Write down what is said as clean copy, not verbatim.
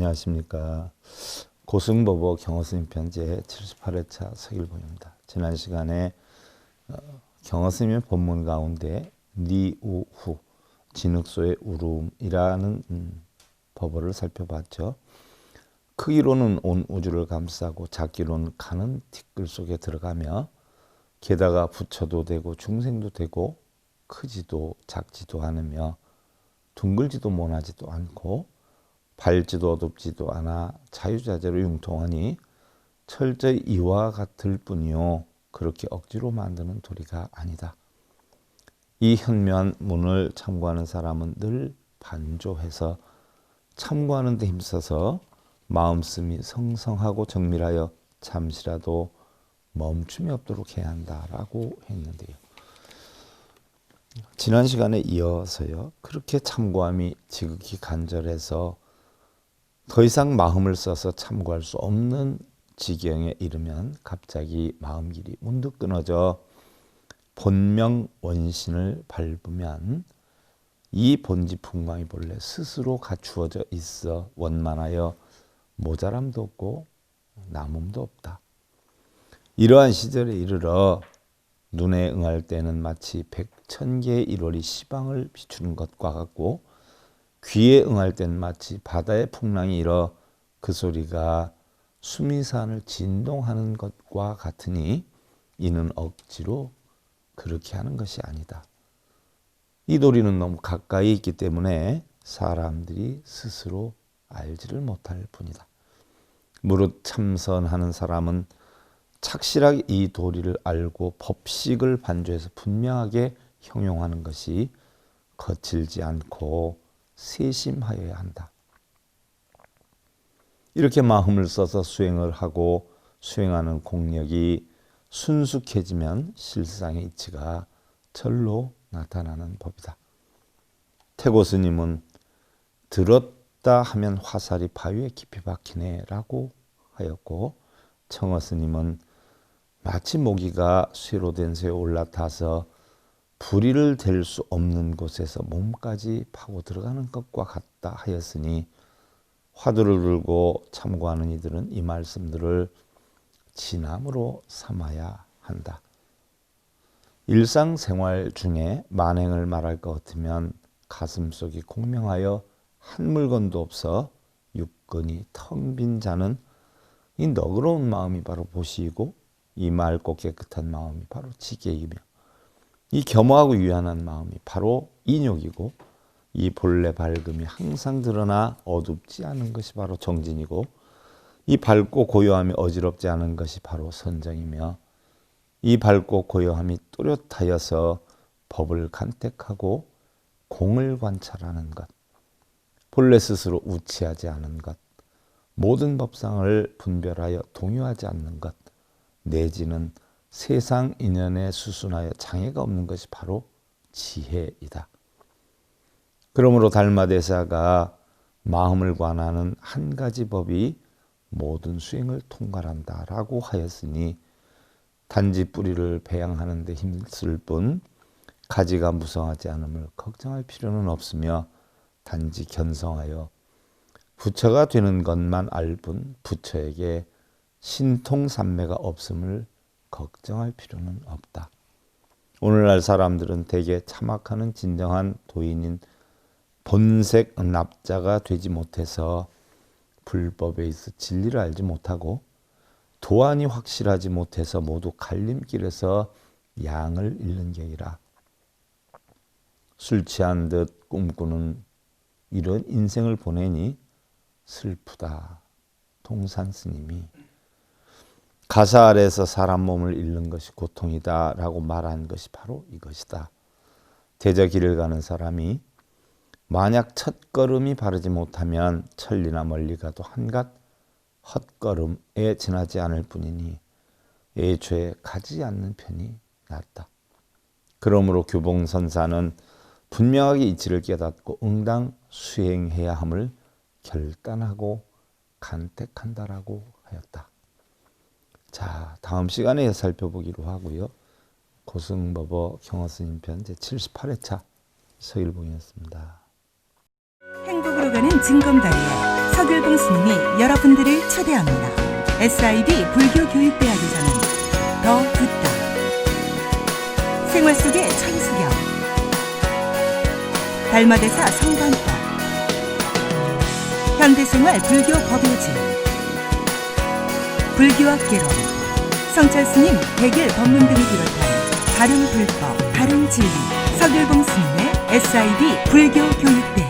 안녕하십니까. 고승법어 경어스님 편 제78회차 서일봉입니다. 지난 시간에 경어스님의 본문 가운데 니우후 진흙소의 울음이라는 법어를 살펴봤죠. 크기로는 온 우주를 감싸고 작기로는 가는 티끌 속에 들어가며 게다가 부처도 되고 중생도 되고 크지도 작지도 않으며 둥글지도 모나지도 않고 밝지도 어둡지도 않아 자유자재로 융통하니 철저히 이와 같을 뿐이요 그렇게 억지로 만드는 도리가 아니다. 이 현묘한 문을 참고하는 사람은 늘 반조해서 참고하는 데 힘써서 마음씀이 성성하고 정밀하여 잠시라도 멈춤이 없도록 해야 한다라고 했는데요. 지난 시간에 이어서요. 그렇게 참고함이 지극히 간절해서 더 이상 마음을 써서 참고할 수 없는 지경에 이르면 갑자기 마음길이 문득 끊어져 본명 원신을 밟으면 이 본지 풍광이 본래 스스로 갖추어져 있어 원만하여 모자람도 없고 남음도 없다. 이러한 시절에 이르러 눈에 응할 때는 마치 100,000개의 1월이 시방을 비추는 것과 같고 귀에 응할 때는 마치 바다의 풍랑이 일어 그 소리가 수미산을 진동하는 것과 같으니 이는 억지로 그렇게 하는 것이 아니다. 이 도리는 너무 가까이 있기 때문에 사람들이 스스로 알지를 못할 뿐이다. 무릇 참선하는 사람은 착실하게 이 도리를 알고 법식을 반조해서 분명하게 형용하는 것이 거칠지 않고 세심하여야 한다. 이렇게 마음을 써서 수행을 하고 수행하는 공력이 순숙해지면 실상의 이치가 절로 나타나는 법이다. 태고 스님은 들었다 하면 화살이 바위에 깊이 박히네 라고 하였고, 청어 스님은 마치 모기가 쇠로 된 새에 올라타서 부리를 댈 수 없는 곳에서 몸까지 파고 들어가는 것과 같다 하였으니 화두를 들고 참고하는 이들은 이 말씀들을 진함으로 삼아야 한다. 일상생활 중에 만행을 말할 것 같으면 가슴속이 공명하여 한 물건도 없어 육근이 텅 빈 자는 이 너그러운 마음이 바로 보시이고 이 맑고 깨끗한 마음이 바로 지게이며 이 겸허하고 유연한 마음이 바로 인욕이고 이 본래 밝음이 항상 드러나 어둡지 않은 것이 바로 정진이고 이 밝고 고요함이 어지럽지 않은 것이 바로 선정이며 이 밝고 고요함이 또렷하여서 법을 간택하고 공을 관찰하는 것, 본래 스스로 우치하지 않은 것, 모든 법상을 분별하여 동요하지 않는 것, 내지는 세상 인연에 수순하여 장애가 없는 것이 바로 지혜이다. 그러므로 달마대사가 마음을 관하는 한 가지 법이 모든 수행을 통괄한다 라고 하였으니 단지 뿌리를 배양하는 데 힘쓸 뿐 가지가 무성하지 않음을 걱정할 필요는 없으며 단지 견성하여 부처가 되는 것만 알 뿐 부처에게 신통삼매가 없음을 걱정할 필요는 없다. 오늘날 사람들은 대개 참학하는 진정한 도인인 본색 납자가 되지 못해서 불법에 있어 진리를 알지 못하고 도안이 확실하지 못해서 모두 갈림길에서 양을 잃는 게이라. 술 취한 듯 꿈꾸는 이런 인생을 보내니 슬프다. 동산 스님이 가사 아래에서 사람 몸을 잃는 것이 고통이다 라고 말한 것이 바로 이것이다. 대저 길을 가는 사람이 만약 첫걸음이 바르지 못하면 천리나 멀리 가도 한갓 헛걸음에 지나지 않을 뿐이니 애초에 가지 않는 편이 낫다. 그러므로 교봉선사는 분명하게 이치를 깨닫고 응당 수행해야 함을 결단하고 간택한다라고 하였다. 자, 다음 시간에 살펴보기로 하고요. 고승법어 경어스님 편 제78회차 서일봉이었습니다. 행복으로 가는 징검다리에 서길봉 스님이 여러분들을 초대합니다. SIB 불교교육대학에서는 더 듣다, 생활 속의 천수경, 달마대사 성관법, 현대생활 불교 법요지, 불교학개론, 성찰스님 백일 법문 등을 비롯한 바른 불법, 바른 진리, 서길봉 스님의 SIB 불교교육대학